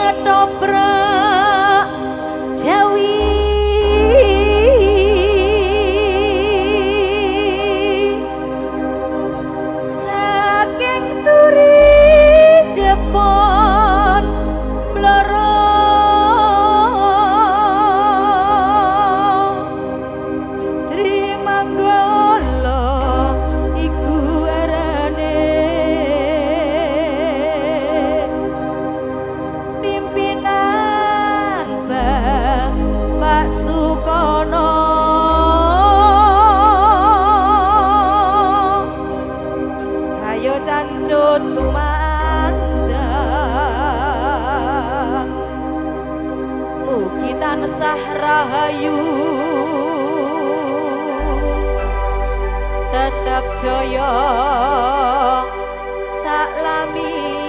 ketoprak Jawi saking turi Jepon bloro Trimanggala iku arane pimpinan Bapak Sukono ayo cancut tumandang mugi tansah rahayu tetap jaya saklamiya.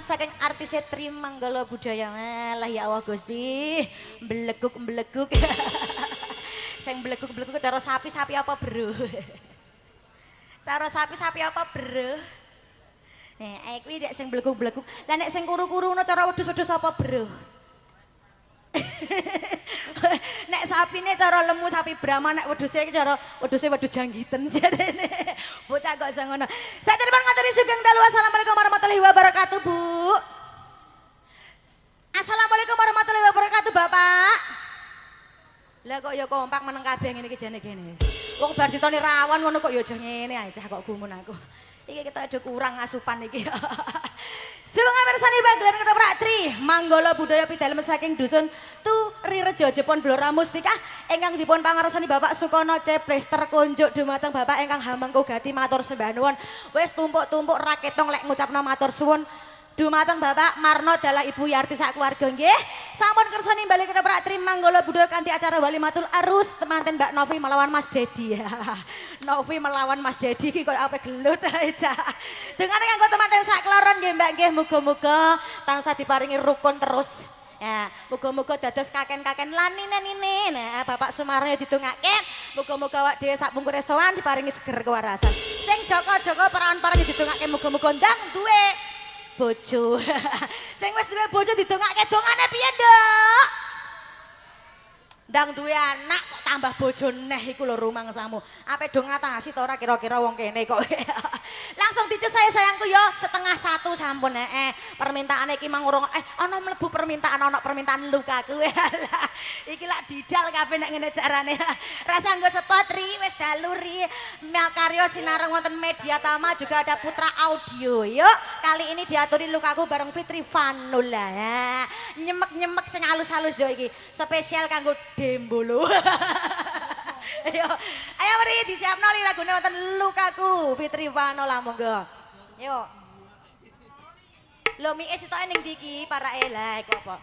saking artis Trim Manggala Budaya. Lah ya Allah Gusti, beleguk. Sing beleguk cara sapi apa, Bro? Cara sapi apa, Bro? Kuwi nek sing beleguk. Lah nek sing kuru-kuru ngono cara wedhus-wedhus apa, Bro? Nek sapine cara lemu sapi Brahma, nek wedhuse cara wedhuse wedhus janggiten jarene. Bocah kok iso ngono. Saya telepon ngaturi sugeng dalu. Assalamualaikum warahmatullahi wabarakatuh, Bu. Assalamualaikum warahmatullahi wabarakatuh, Bapak. Lah kok ya kompak meneng kabeh ngene iki jane kene. Wong bar ditoni rawan ngono kok ya aja ngene ae cah kok gumun aku. Iki kita ada kurang asupan iki. Sugeng mirsani pagelaran ketoprak Tri Manggala Budaya pidalem saking dusun Turirejo Jepun Blora Mustika ingkang dipun pangarsani Bapak Sukono Ceplester kunjuk dumateng Bapak ingkang hamengku gati matur sembah nuwun. Wis tumpuk-tumpuk ra ketong lek ngucapna matur suwun. Dumateng Bapak Marno dalah Ibu Yarti sak keluarga nggih. Sampun kersa nimbali ketoprak Tri Manggala Budaya kanthi acara walimatul arus temanten Mbak Novi melawan Mas Dedi. Novi melawan Mas Dedi iki koyo ape gelut aja. Dengan kanggo temanten sak kloron nggih Mbak nggih muga-muga tansah diparingi rukun terus. Ya, muga-muga dados kaken-kaken lan nine-nine. Nah, Bapak Sumarno didongake, muga-muga awak dhewe sak pungkur sowan diparingi seger kewarasan. Sing joko-joko perawan-perawan didongake muga-muga ndang duwe bojo. Sing wis duwe bojo didongake dongane piye, Nduk? Ndang duwe anak kok tambah bojo neh iku lho rumangsamu. Ape do ngatasi to ora kira-kira wong kene kok. Langsung dicus saya sayangku yo 1:30 sampun permintaane iki mang urung ana mlebu permintaan ana permintaan lukaku. Iki lak didal kabeh nek ngene carane. Rasa nggo spot Ri wis daluri makarya sinareng wonten Media Tama juga ada Putra Audio. Yuk kali ini diaturi lukaku bareng Fitri Vanula. Nyemek-nyemek sing halus-halus do iki. Spesial kanggo Dembolo. Ayo mari disiapno li lagune wonten lukaku Fitri Vanula monggo. Yuk. Lho mie sitoke ning ndi iki para elek kok apa?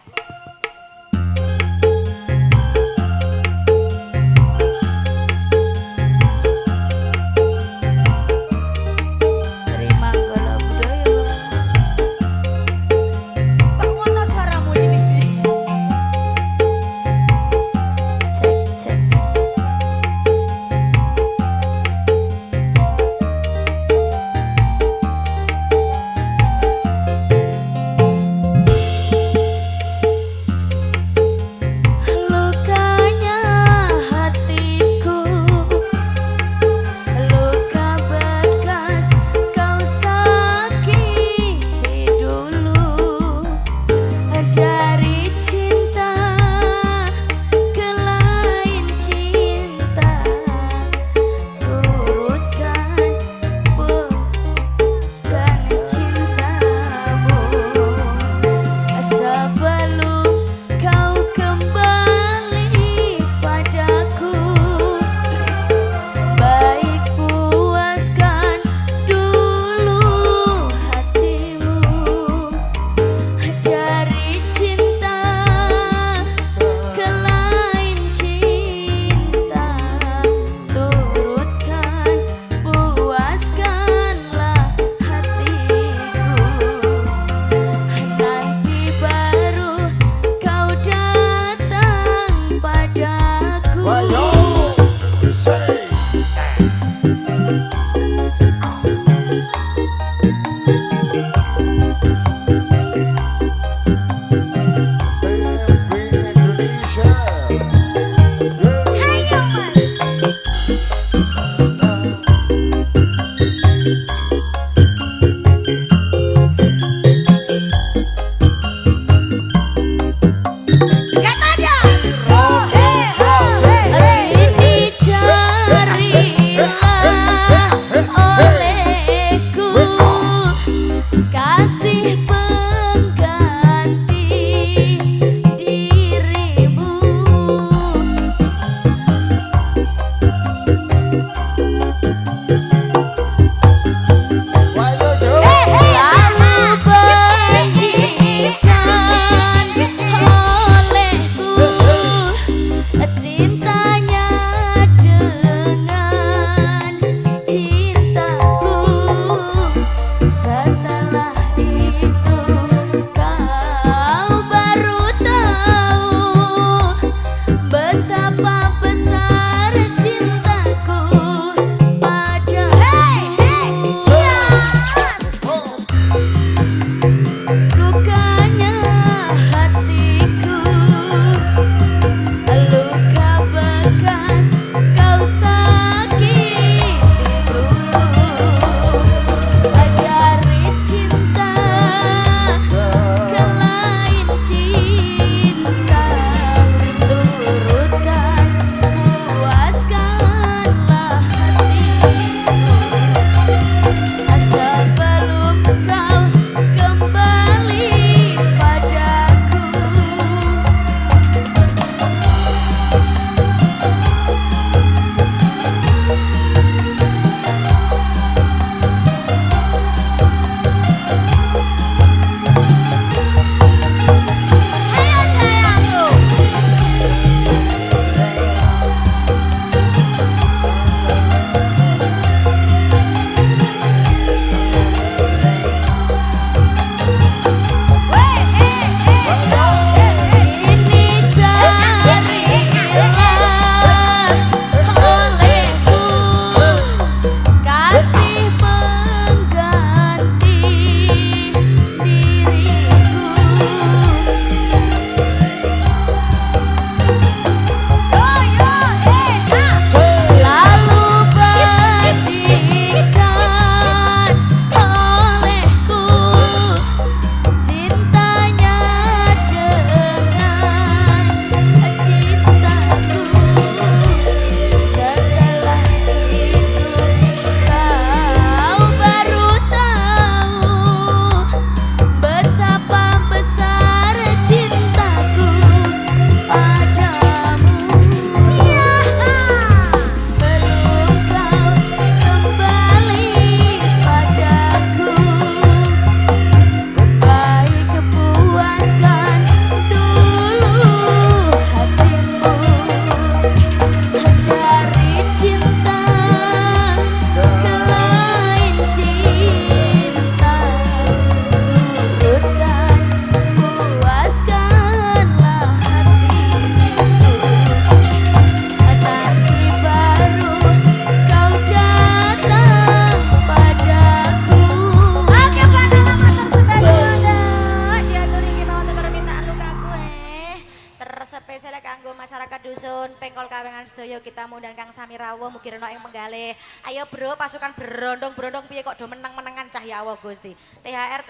pengkol kawengan sedaya kita mundhan Kang Samirawo mugi rena ing penggalih. Ayo bro pasukan berondong-berondong piye kok do meneng-menengan cah ya Allah Gusti. THR.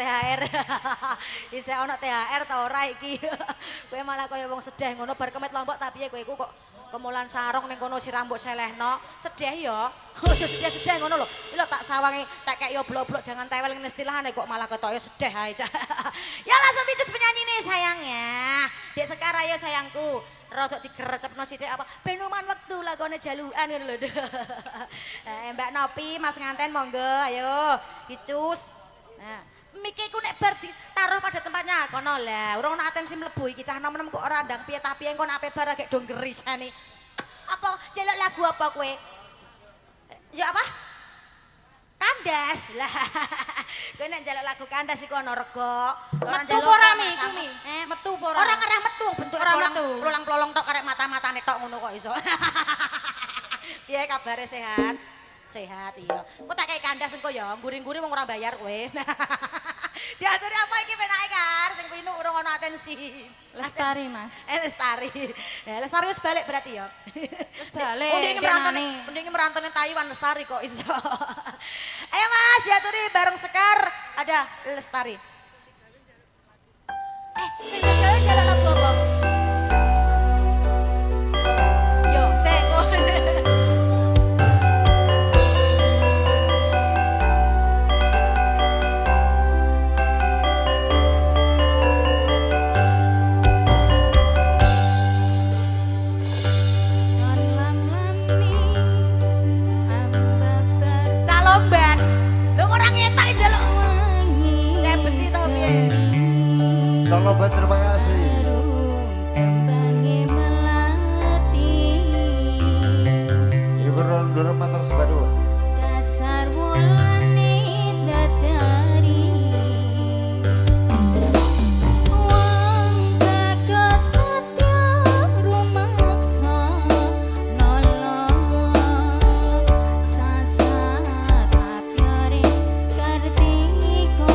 Isih ana THR ta ora iki. Kowe malah kaya wong sedih ngono bar kemet Lombok tapi piye kowe iku kok kemulan sarung ning kono si rambut selehno. Sedih ya. Aja sedih-sedih ngono lho. Iki lho tak sawangi tak kek yo blok-blok jangan tewel ngene istilahane kok malah ketoke sedih ae cah. Ya langsung picus penyanyi nih sayangnya. Dek Sekar ayo sayangku. Rodok digerecepno sithik apa benoman wektu lagone jalukan ngono lho. Mbak Nopi Mas nganten monggo ayo dicus. Nah, mikiku nek bar ditaruh pada tempatnya kono lah. Urung ana atensi mlebu iki cah nom-nom kok ora ndang piye tapi engko ape bar gek do gerisane. Apa jaluk lagu apa kowe? Ya apa? Kandas lah. Kowe nek njaluk lagu kandas iku ana rega. Metu ora mi iku mi? Metu ora? Ora kereh metu bentuk plolang-plolong tok karek mata-matane tok ngono kok iso. Piye kabare sehat? Sehat iya. Kok tak kei kandas engko ya, nguri-nguri wong ora bayar kowe. Diaturi apa iki penake Kar? Sing pinu urung ana atensi. Lestari Mas. Lestari. Ya Lestari wis balik berarti ya. Wis balik. Mending merantone Taiwan Lestari kok iso. Ayo Mas, diaturi bareng Sekar ada Lestari. Sing gawe jalan lagu apa? Yo, sing calomban. Lho ora ngetak njaluk. Kayak beti to piye? Selamat terima kasih. Ibu Rondur Matar Sebadua. Dasar wolane dadari wong kagak setya rumaksa nolong sasat apyare kartika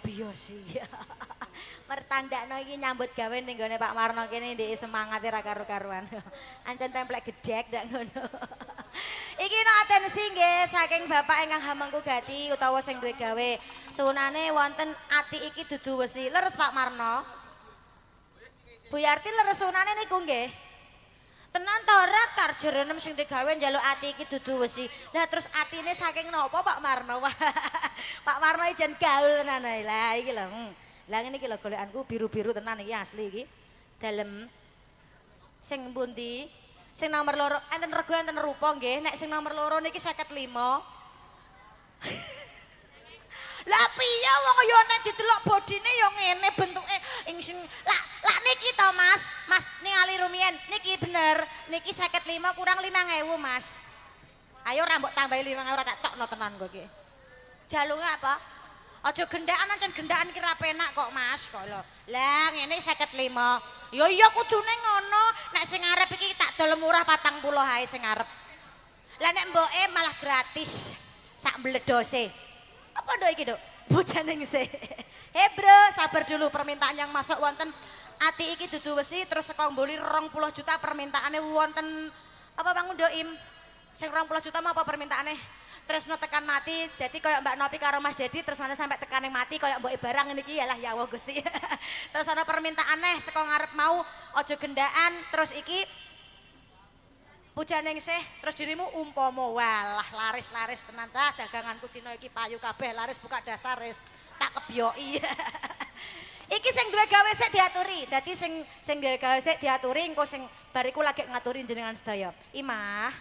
biyosi. Pertandakno iki nyambut gawe ning gone Pak Marno kene ndek semangate ra karo-karuan. Ancen templek gedhek ndak ngono. Iki no atensi nggih saking Bapak ingkang Hamengku Gati utawa sing duwe gawe. Sunane wonten ati iki dudu wesi. Leres Pak Marno. Bu Yarti leres sunane niku nggih. Tenan to ora karjerenem sing digawe njaluk ati iki dudu wesi. Lah terus atine saking napa Pak Marno? Pak Marno ijen gaul tenan ae. Lah iki lho. Lah ngene iki lho golekanku biru-biru tenan iki asli iki. Dalem sing pundi? Sing nomor loro enten rego enten rupa nggih. Nek sing nomor loro niki 55. Lah piye wong yo nek ditelok bodine yo ngene bentuke ing sing lak niki to Mas. Mas ningali rumiyin niki bener. Niki 55 kurang 5.000 Mas. Ayo ra mbok tambahi 5.000 ora tak tokno tenan kok iki. Jalunge apa? Aja gendakan ancen gendakan ki ra penak kok Mas kok lho. Lah ngene 55. Ya iya kudune ngono. Nek sing arep iki tak dol murah 40 ae sing arep. Lah nek mboke malah gratis sak mbledose. Apa nduk iki, Nduk? Bojane ngese. Bro, sabar dulu permintaan yang masuk wonten ati iki dudu wesi terus saka mbuli 20 juta permintaane wonten apa Bang Ndoim? Sing 20 juta mau apa permintaane? Tresno tekan mati, jadi koyo Mbak Nopi karo Mas Dedi terus ana sampai tekan yang mati koyo mbok barang ngene iki yalah ya Allah Gusti. Terus ana permintaan neh saka ngarep mau aja gendaan terus iki pujane sih terus dirimu umpama walah laris-laris tenan ta daganganku dina iki payu kabeh laris buka dasar wis tak kebyoki. Iki sing duwe gawe sik diaturi. Dadi sing duwe gawe sik diaturi engko sing bariku lagi ngaturi jenengan sedaya. Imah,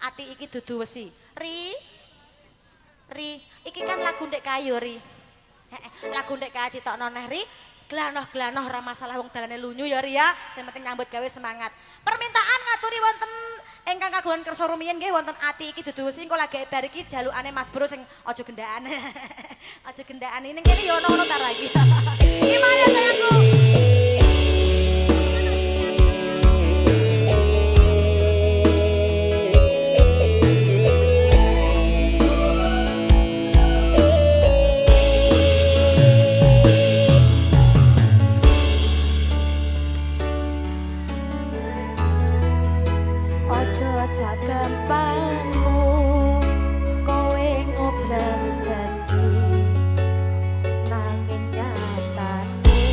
ati iki dudu wesi. Ri, iki kan lagu ndek kayu Ri. Lagu ndek kayu ditokno neh Ri. Glanoh-glanoh ora masalah wong dalane lunyu ya Ri ya. Sing penting nyambut gawe semangat. Permintaan ngaturi wonten ingkang kagungan kersa rumiyin nggih wonten ati iki dudu wesi engko lagi bar iki jalukane Mas Bro sing aja gendaan. Aja gendaan ning kene ya ono-ono tar lagi. Gimana sayangku? Ojo sagampanmu kowe ngobrol janji nanging nyatane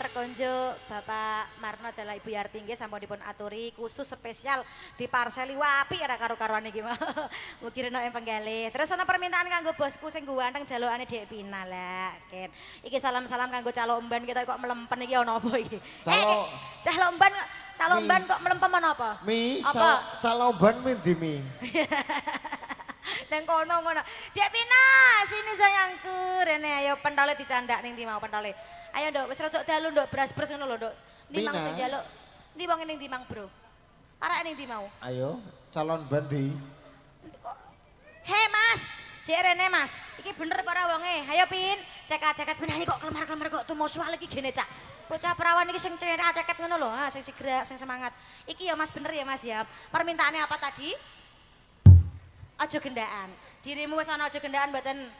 rekonjo Bapak Marno adalah Ibu Yarti nggih sampun dipun aturi khusus spesial diparseli wapi ora karo-karoan iki mah. Mugi rena ing penggalih. Terus ana permintaan kanggo bosku sing ganteng jalukane Dek Pina lah. Ken. Iki salam-salam kanggo calo emban kita kok melempen iki ana apa iki? Calo emban kok melempem ana apa? Mi, Apa? calo ban mi ndi mi? Nang kono ngono. Dek Pina, sini sayangku. Rene ayo pentale dicandak ning ndi mau pentale. Ayo Nduk, wis rodok dalu Nduk, beras-beras ngono lho Nduk. Ndi mang Pina. sing njaluk. Ndi wong ning ndi mang, Bro? Arek ning ndi mau? Ayo, calon ban di. Hei Mas, Dek Rene Mas. Iki bener apa ora wonge? Ayo Pin, ceket-ceket penyanyi kok kelemar-kelemar kok tumo sual iki gene Cak. Bocah perawan iki sing ceket ngono lho, ha sing sigrak, sing semangat. Iki ya Mas bener ya Mas ya. Permintaannya apa tadi? Aja gendaan. Dirimu wis ana aja gendaan mboten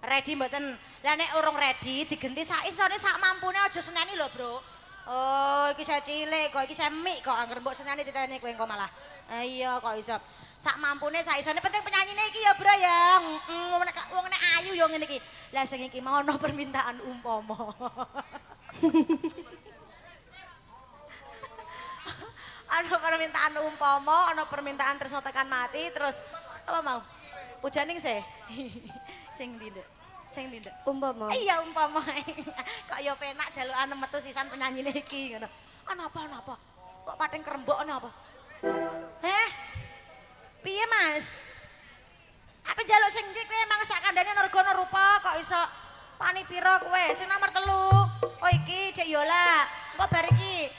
ready mboten. Lah nek urung ready digenti sak isone sak mampune aja seneni lho, Bro. Oh, iki saya cilik kok iki saya mik kok anggere mbok seneni diteni kowe engko malah. Iya kok iso. Sak mampune sak isone penting penyanyine iki ya, Bro ya. Wong nek ayu ya ngene iki. Lah sing iki mau ana permintaan umpama. Ana permintaan umpama, ana permintaan tresno tekan mati, terus apa mau? Pujaning sih. Sing ndi, Nduk? Sing ndi, Nduk? Umpama. Iya umpama. Kok ya penak jalukan metu sisan penyanyine iki ngono. Ana apa? Kok pating kerembok ana apa? Heh? Piye, Mas? Apa njaluk sing iki kowe emang tak kandhane nergana rupa kok iso pani pira kowe? Sing nomor 3. Oh iki Cek Yola. Engko bar iki.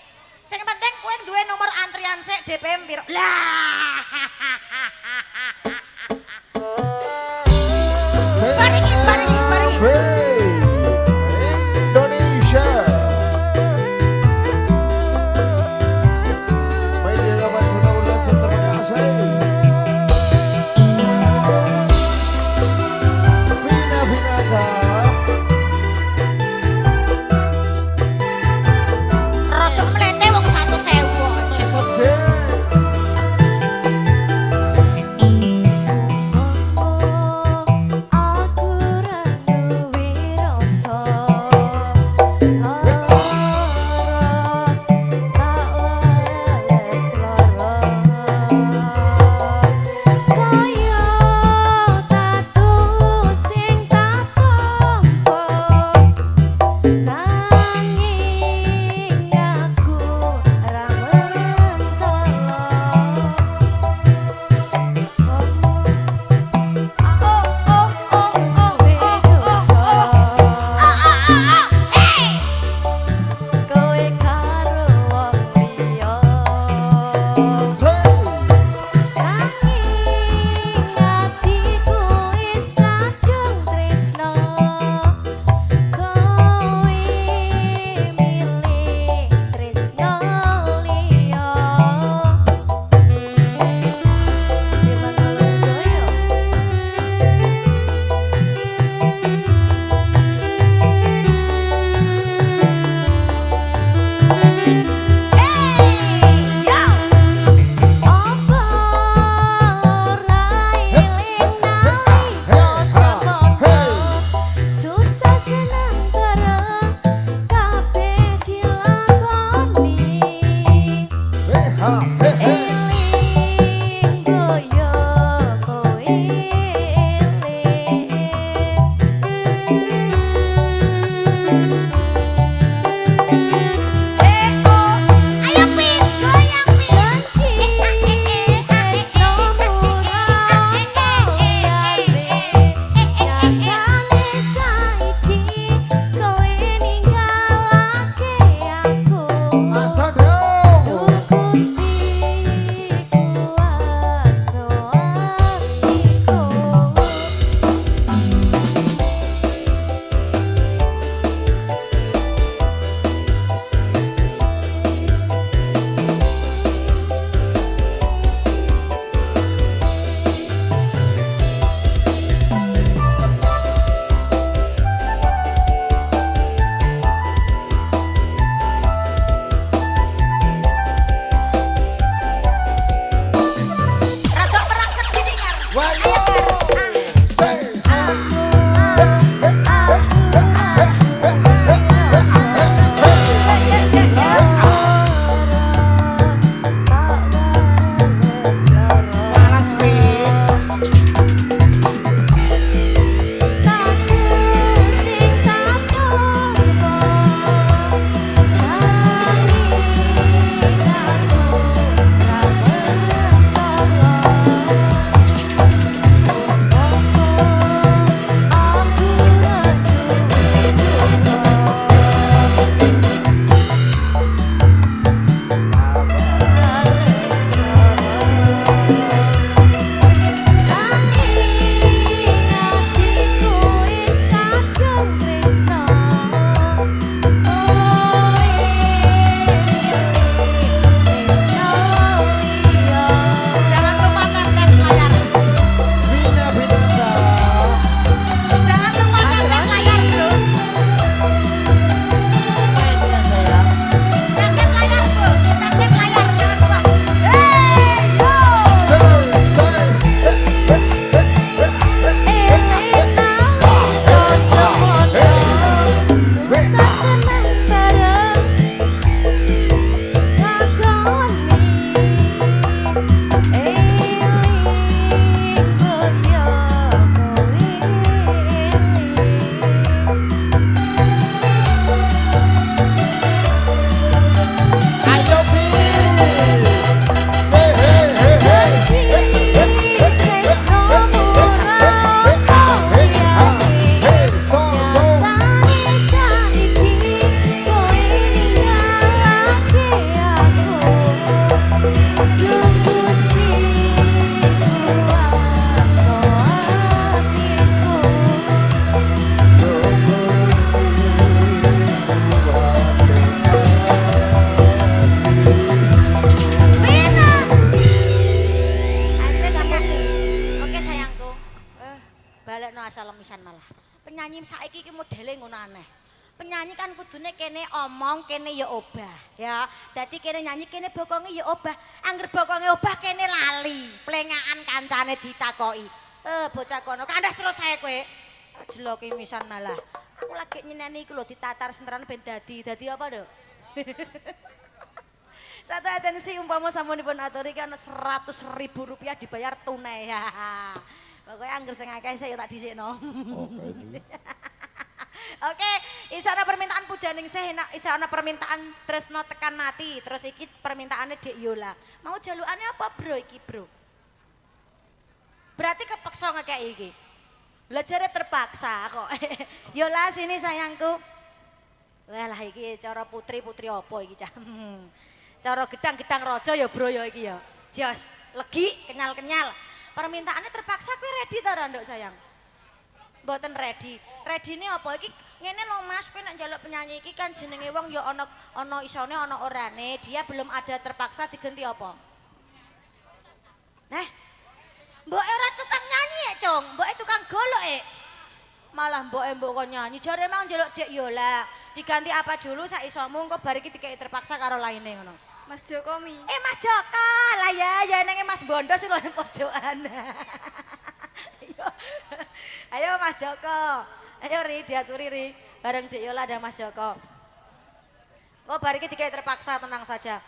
Sing penting kowe duwe nomor antrian sik DPM piro. Lah. Bariki. Hey, Indonesia. Media kabar sudah udah terima kasih. Vina Rotok melete wong 1.000. Mesot deh. penyanyi saiki iki modele ngono aneh. Penyanyi kan kudune kene omong, kene ya obah, ya. Dadi kene nyanyi, kene bokonge ya obah. Angger bokonge obah kene lali, plengakan kancane ditakoki. Bocah kono, kandas terus saya kowe. Jeloki misan malah. Aku lagi nyeneni iku lho ditatar senteran ben dadi apa lho? Satu atensi umpama samunipun aturi kan 100.000 rupiah dibayar tunai. Pokoknya angger sing akeh saya tak dhisikno. Oke, isana permintaan pujaning seh, isana permintaan tresno tekan mati. Terus iki permintaannya Dek Yola. Mau jalukane apa, Bro iki, Bro? Berarti kepeksa ngekek iki. Lah jare terpaksa kok. Yola sini sayangku. Walah iki cara putri-putri apa iki, Cah? Cara gedang-gedang raja ya, Bro ya iki ya. Jos, legi, kenyal-kenyal. Permintaannya terpaksa kowe ready ta ora, Nduk sayang? Mboten ready. Ready ini apa iki? Ngene lho Mas, kowe nek njaluk penyanyi iki kan jenenge wong ya ana isone ana orane. Dia belum ada terpaksa diganti apa? Mbok ora tukang nyanyi ya, Cung. Mbok tukang golok Malah mbok kok nyanyi. Jare mau njaluk Dek Yola. Diganti apa dulu sak isomu engko bar iki dikeki terpaksa karo laine ngono. Mas Joko Mi. Mas Joko. Lah ya nenge Mas Bondo sing ngono pojokan. Ayo Mas Joko. Ayo Ri diaturi Ri. Bareng Dek Yola dan Mas Joko. Kok bar iki dikek terpaksa, tenang saja.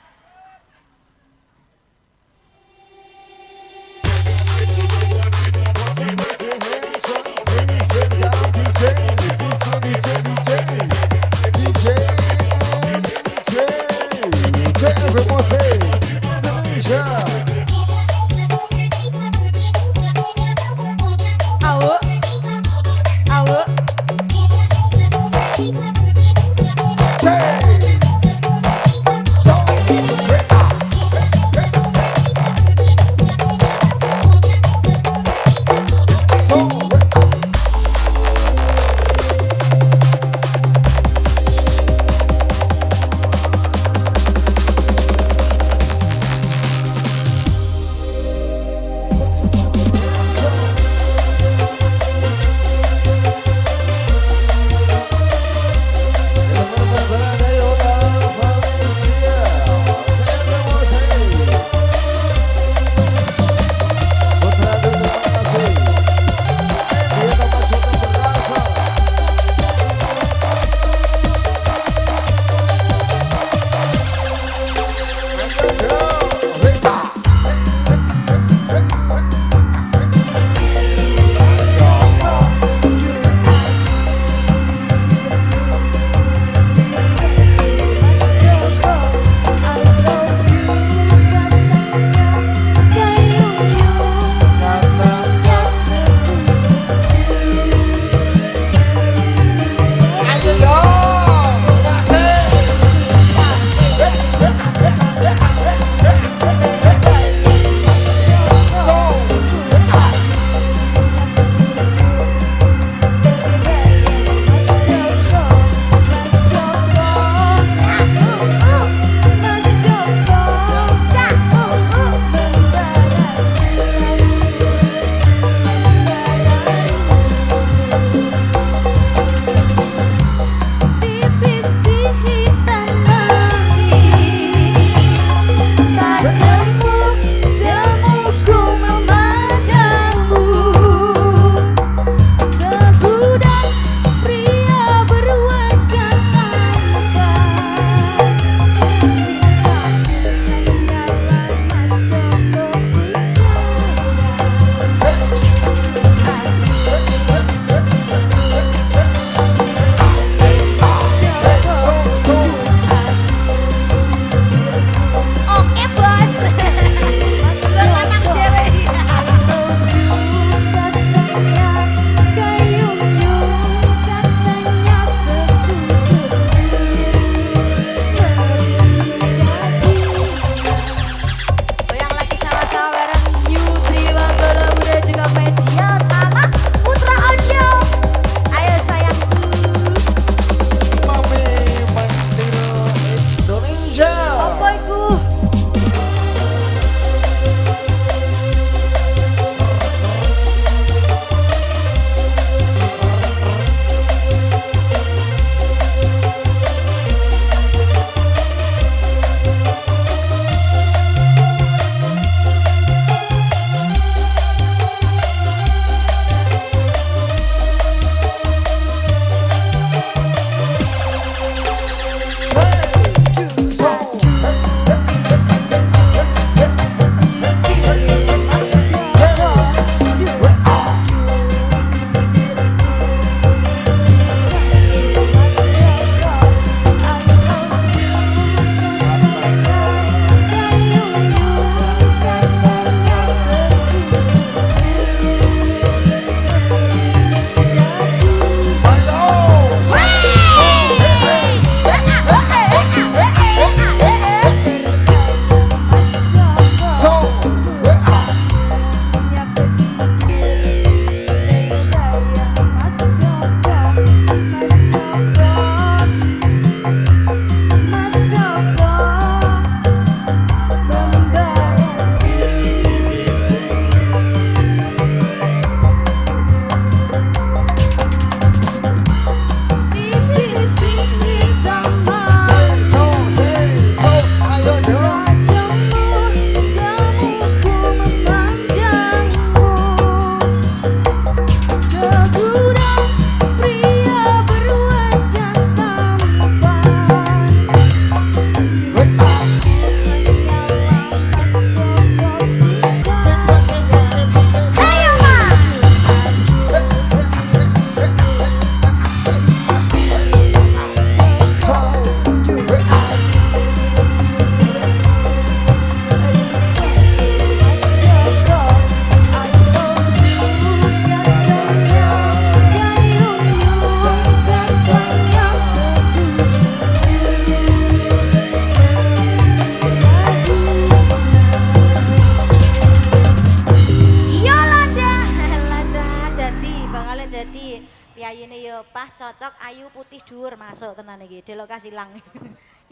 cocok, ayu, putih, dhuwur masuk tenan iki. Delok kas ilang.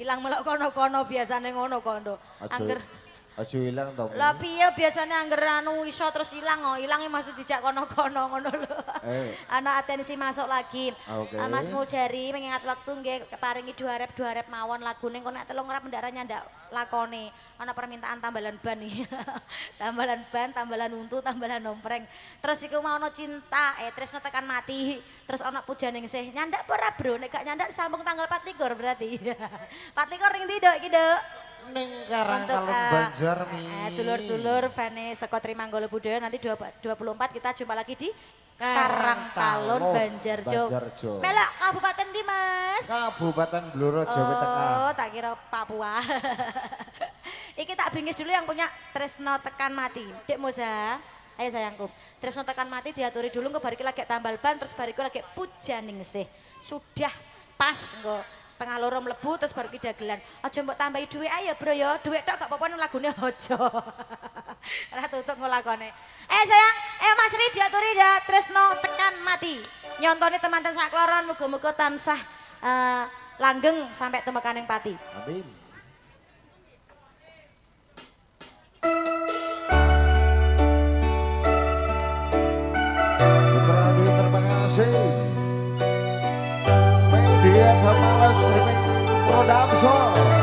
Ilang melok kono-kono biasane ngono kono. Angger Aja ilang to. lah piye biasane angger anu iso terus ilang kok. Ilange mesti dijak kono-kono ngono lho. Ana atensi masuk lagi. Oke. Mas Mujari mengingat waktu nggih paringi dua rep mawon lagune kok nek telung rep ndak nyandak lakone. Ana permintaan tambalan ban nih. tambalan untu, tambalan nompreng. Terus iku mau ono cinta, tresno tekan mati. Terus ana pujaning sih. Nyandak apa ora, Bro? Nek gak nyandak sambung tanggal 24 berarti. 24 ring ndi, Dok? Iki, Dok. Ning Karangtalon Banjarmi. Dulur-dulur fane saka Trimanggolo Budaya nanti 24 kita jumpa lagi di Karangtalon Banjarjo. Melok Kabupaten ndi, Mas? Kabupaten Blora Jawa Tengah. Oh, tak kira Papua. Iki tak bingkis dulu yang punya tresno tekan mati. Dek Moza, ayo sayangku. Tresno tekan mati diaturi dulu engko bariku lagi tambal ban terus bariku lagi pujaning sih. Sudah pas engko setengah loro mlebu terus baru ki dagelan. Aja mbok tambahi dhuwit ayo, Bro ya. Dhuwit tok gak apa-apa nang lagune aja. Ora tutuk nglakone. Sayang, Mas Ri diaturi ya tresno tekan mati. Nyontoni teman-teman sakloron muga-muga tansah langgeng sampai temekaning pati. Amin. Terima kasih. Media Kamalan Streaming Production.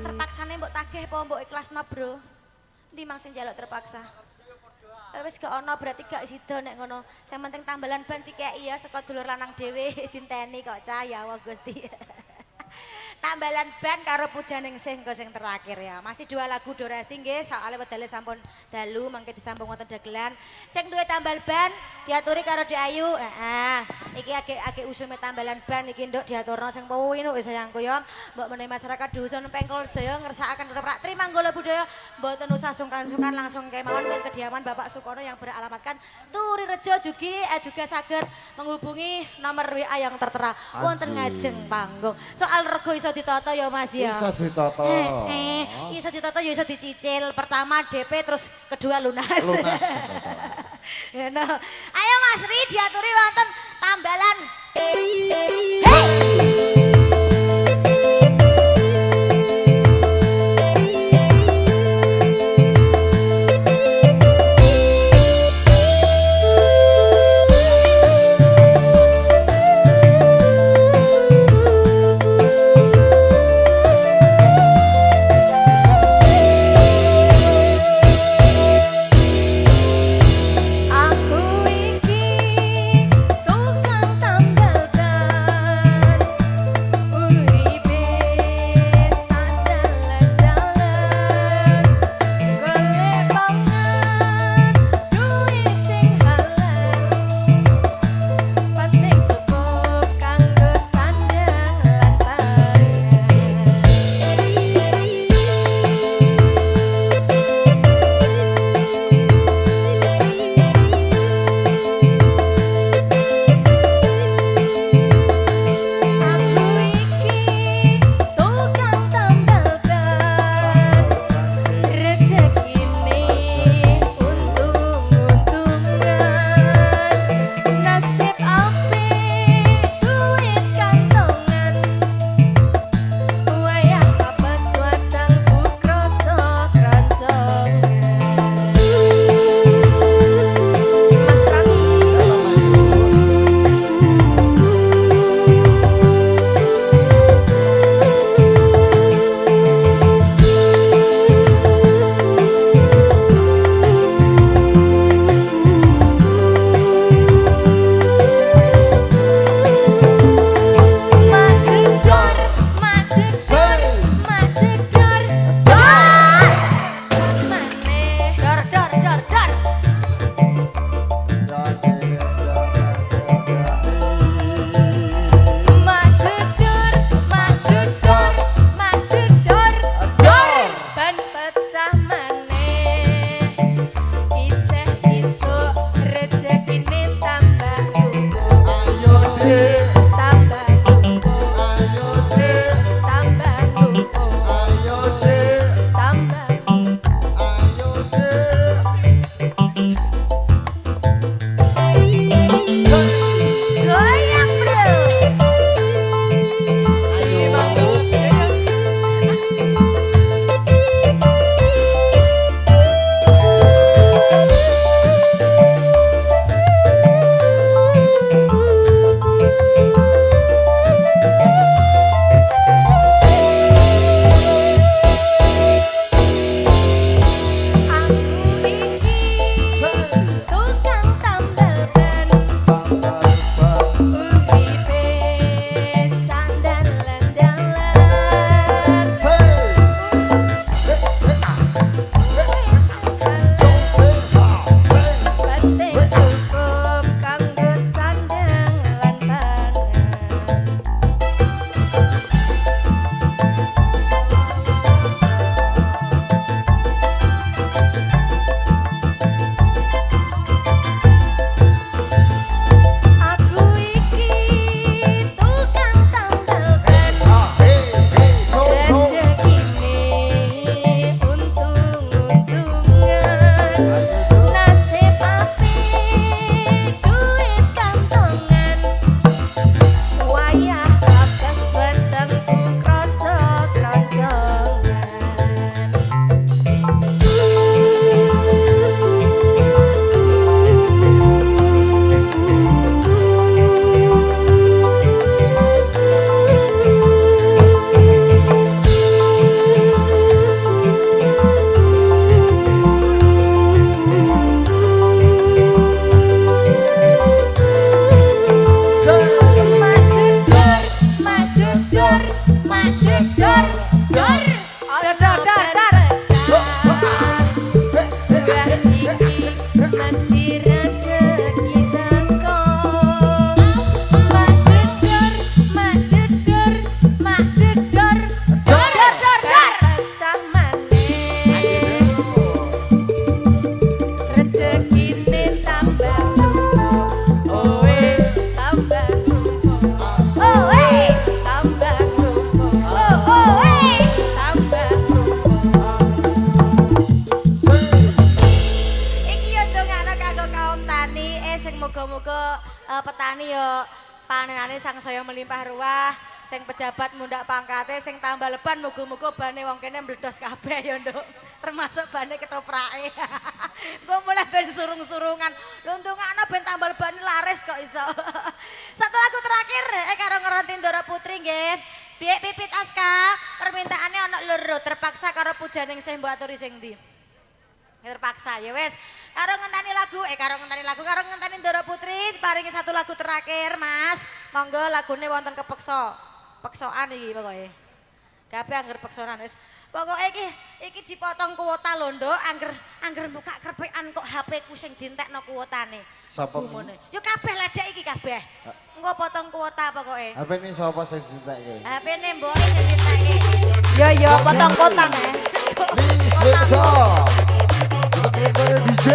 terpaksane mbok tagih apa mbok ikhlasno, Bro? Ndi mang sing njaluk terpaksa? Wis gak ono berarti gak sida nek ngono. Sing penting tambalan ban dikeki ya saka dulur lanang dhewe dinteni kok cah ya Allah Gusti. Tambalan ban karo pujaning sing terakhir ya. Masih dua lagu durasi nggih, soalnya wedale sampun dalu mangke disambung wonten dagelan. Sing duwe tambal ban diaturi karo Dek Ayu. Heeh. Iki agek usume tambalan ban iki nduk diaturno sing puwinu wis sayangku ya. Mbok menawi masyarakat dusun Pengkol sedaya ngersakaken tetep terima nggolo budaya mboten usah sungkan-sungkan langsung kemawon ke kediaman Bapak Sukono yang beralamatkan Turirejo juga saged menghubungi nomor WA yang tertera wonten ngajeng panggung. Soal rego iso ditata ya Mas ya. Bisa ditata. Iso ditata ya iso dicicil. Pertama DP terus kedua lunas. Lunas. Ya no. Ayo Mas Ri diaturi wonten tambalan. Hey! Aku iki tukang tambal ban Panjenengane sang saya melimpah ruah, sing pejabat mundak pangkate, sing tambah leban muga-muga bane wong kene mbledos kabeh ya, Nduk. Termasuk bane ketoprake. Engko mulai ben surung-surungan. Luntungane ben tambah leban laris kok iso. Satu lagu terakhir karo ngeranti Ndara Putri nggih. Piye Pipit Aska, permintaannya ana loro, terpaksa karo pujaning sing mbok aturi sing ndi? Terpaksa ya wes. Karo ngenteni karo ngenteni Ndara Putri paringi satu lagu terakhir, Mas. Monggo lagune wonten kepeksa. Peksoan iki pokoke. Kabeh angger peksonan wis. Pokoke iki dipotong kuota lho, Nduk. Angger buka kerpekan kok HP-ku sing dientekno kuotane. Sapa ngene? Yo kabeh ledek iki kabeh. Engko potong kuota pokoke. HP ini sapa sing ditekke? HP-ne mbok sing ditekke. Yo potong potong Please let's go. Kita DJ.